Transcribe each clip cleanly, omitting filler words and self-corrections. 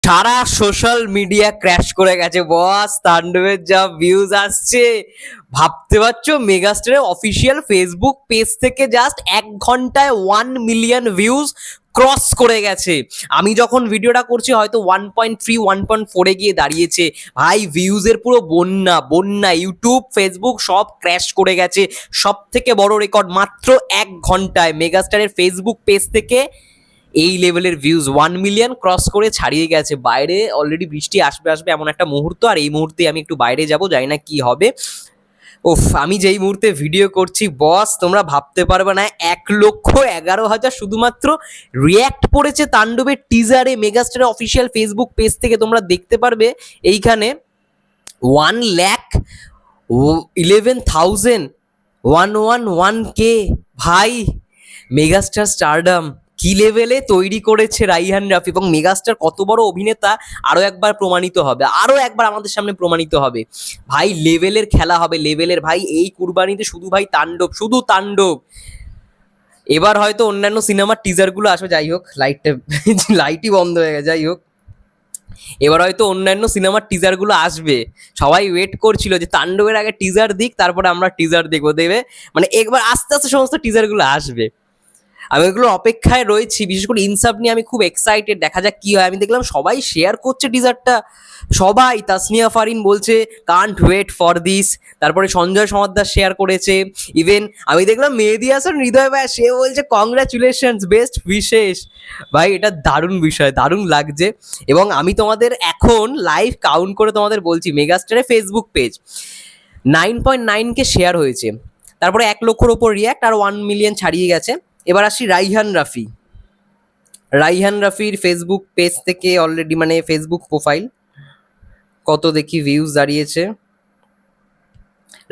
সারা social media crash করে গেছে বস। তাণ্ডবের যা ভিউজ আসছে ভাবতে পারছো, মেগাস্টারের অফিসিয়াল ফেসবুক পেজ থেকে জাস্ট 1 ঘন্টায় 1 মিলিয়ন ভিউজ ক্রস করে গেছে। আমি যখন ভিডিওটা করছি হয়তো 1.3 1.4 গিয়ে দাঁড়িয়েছে। ভাই ভিউজের পুরো বন্যা বন্যা, ইউটিউব ফেসবুক সব ক্র্যাশ করে গেছে। সব থেকে বড় রেকর্ড মাত্র 1 ঘন্টায় মেগাস্টারের ফেসবুক পেজ থেকে এই লেভেলের ভিউজ 1 মিলিয়ন ক্রস করে ছাড়িয়ে গেছে। বাইরে অলরেডি বৃষ্টি আসবে আসবে এমন একটা মুহূর্ত, আর এই মুহূর্তে আমি একটু বাইরে যাব, জানি না কি হবে। ওফ, আমি যেই মুহূর্তে ভিডিও করছি বস, তোমরা ভাবতে পারবে না, 1,11,000 শুধুমাত্র রিয়্যাক্ট পড়েছে তাণ্ডবের টিজারে। মেগাস্টারের অফিসিয়াল ফেসবুক পেজ থেকে তোমরা দেখতে পারবে এইখানে 1,11,111K। ভাই মেগাস্টার স্টারডাম কি লেভেলে তৈরি করেছে রাইহান রাফি, এবং মেগাস্টার কত বড় অভিনেতা আরো একবার প্রমাণিত হবে, আরো একবার আমাদের সামনে প্রমাণিত হবে। ভাই লেভেলের খেলা হবে, লেভেলের। ভাই এই কুরবানিতে শুধু ভাই তাণ্ডব, শুধু তাণ্ডব। এবার হয়তো অন্যান্য সিনেমার টিজারগুলো আসবে, যাই হোক লাইটই বন্ধ হয়ে গেছে, যাই হোক। এবার হয়তো অন্যান্য সিনেমার টিজারগুলো আসবে। সবাই ওয়েট করছিল যে তাণ্ডবের আগে টিজার দিক, তারপরে আমরা টিজার দেখবো, দেবে মানে একবার আস্তে আস্তে সমস্ত টিজারগুলো আসবে। আমি ওইগুলোর অপেক্ষায় রয়েছি। বিশেষ করে ইনসাফ নিয়ে আমি খুব এক্সাইটেড, দেখা যাক কি হয়। আমি দেখলাম সবাই শেয়ার করছে টিজারটা, সবাই। তাসনিয়া ফারিন বলছে কান্ট ওয়েট ফর দিস, তারপরে সঞ্জয় সমাদ্দার শেয়ার করেছে। ইভেন আমি দেখলাম মেহেদী হাসান হৃদয় ভাই, সে বলছে কংগ্রাচুলেশনস, বেস্ট বিশেষ। ভাই এটা দারুণ বিষয়, দারুণ লাগছে। এবং আমি তোমাদের এখন লাইভ কাউন্ট করে তোমাদের বলছি, মেগাস্টারের ফেসবুক পেজ 9.9K শেয়ার হয়েছে, তারপরে 1 লক্ষর ওপর রিয়াক্ট, আর 1 মিলিয়ন ছাড়িয়ে গেছে। এবার আসি রাইহান রাফি। রাইহান রাফির ফেসবুক পেজ থেকে অলরেডি মানে ফেসবুক প্রোফাইল কত দেখি ভিউজ দাঁড়িয়েছে।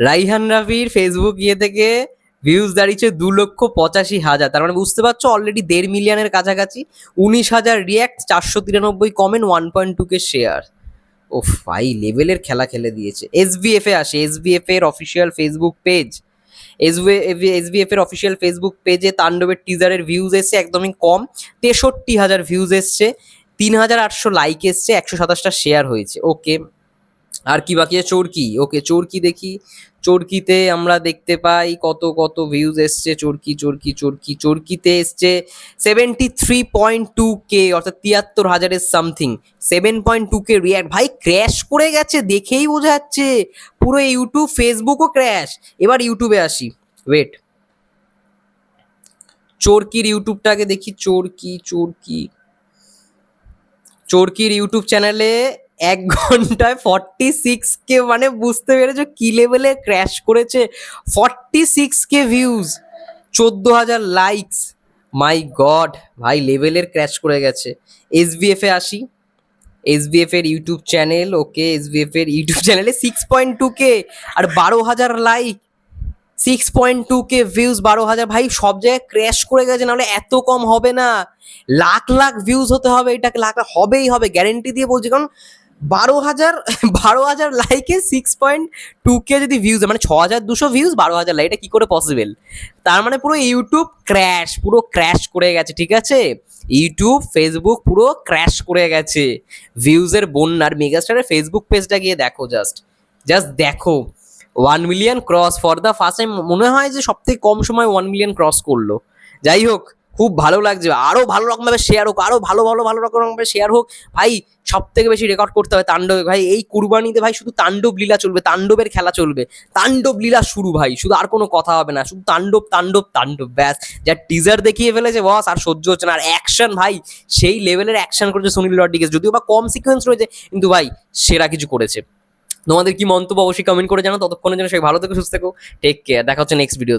রাইহান রাফির ফেসবুক ইয়ে থেকে ভিউজ দাঁড়িয়েছে 2,85,000। তার মানে বুঝতে পারছো অলরেডি 1.5 মিলিয়নের কাছাকাছি। 19,000 রিয়াক্ট, 493 কমেন্ট, 1.2K শেয়ার। ওফ ভাই লেভেলের খেলা খেলে দিয়েছে। এসবিএফ এ আসে, এসবিএফ এর অফিসিয়াল ফেসবুক পেজ। এসবিএফ এর অফিসিয়াল ফেসবুক পেজে তাণ্ডবের টিজারের ভিউজ এসছে একদমই কম, 63,000 ভিউজ এসছে, 3,800 লাইক এসছে, 127টা শেয়ার হয়েছে। ওকে, আর কি বাকি আছে? চরকি। ওকে, চরকি দেখি। চরকিতে আমরা দেখতে পাই কত কত ভিউজ এসছে। চরকি চরকি চরকি চরকিতে এসছে 73.2K, অর্থাৎ 73,000 সামথিং, 7.2K রিয়াক্ট। ভাই ক্র্যাশ করে গেছে, দেখেই বোঝা যাচ্ছে পুরো ইউটিউব ফেসবুকও ক্র্যাশ। এবার ইউটিউবে আসি, ওয়েট, চরকির ইউটিউবটাকে দেখি। চরকি চরকি চরকির ইউটিউব চ্যানেলে 1 ঘন্টায় 46K, মানে বুঝতে পেরেছো কি লেভেলে ক্র্যাশ করেছে। 46K ভিউজ, 14,000 লাইকস, মাই গড। ভাই লেভেলের ক্র্যাশ করে গেছে। এসবিএফ এ আসি, এসবিএফ এর ইউটিউব চ্যানেল। ওকে, এসবিএফ এর ইউটিউব চ্যানেলে 6.2K আর 12,000 লাইক, 6.2K ভিউজ, 12,000। ভাই সব জায়গায় ক্র্যাশ করে গেছে, নাহলে এত কম হবে না। লাখ লাখ ভিউজ হতে হবে, এটাকে লাখ লাখ হবেই হবে, গ্যারেন্টি দিয়ে বলছি। কারণ 12,000 লাইকে 6.2K যদি ভিউজ, মানে 6,200 ভিউজ, 12,000 লাইক, এটা কি করে পসিবল? তার মানে পুরো ইউটিউব ক্র্যাশ, পুরো ক্র্যাশ করে গেছে, ঠিক আছে? ইউটিউব ফেসবুক পুরো ক্র্যাশ করে গেছে, ভিউজের বন্যার। মেগাস্টারের ফেসবুক পেজটা গিয়ে দেখো, জাস্ট জাস্ট দেখো, 1 million cross for the first time. মনে হয় যে সব থেকে কম সময় 1 মিলিয়ন ক্রস করলো। যাই হোক, খুব ভালো লাগছে। আরো ভালো রকম ভাবে শেয়ার হোক, আরো ভালো ভালো ভালো রকম ভাবে শেয়ার হোক। ভাই সব থেকে বেশি রেকর্ড করতে হবে তাণ্ডবে। ভাই এই কুরবানিতে ভাই শুধু তাণ্ডব লীলা চলবে, তাণ্ডবের খেলা চলবে, তাণ্ডব লীলা শুরু ভাই। শুধু আর কোনো কথা হবে না, শুধু তাণ্ডব তাণ্ডব তাণ্ডব, ব্যাস। যা টিজার দেখিয়ে ফেলেছে বস, আর সহ্য হচ্ছে না। আর অ্যাকশন ভাই, সেই লেভেলের অ্যাকশন করেছে সুনীল রড্রিগেজ, যদিও বা কম সিকোয়েন্স রয়েছে, কিন্তু ভাই সেরা কিছু করেছে। তোমাদের কি মন্তব্য অবশ্যই কমেন্ট করে জানো। ততক্ষণের জন্য সবাই ভালো থেকো, সুস্থ থেকো, টেক কেয়ার। দেখা হচ্ছে নেক্সট ভিডিও।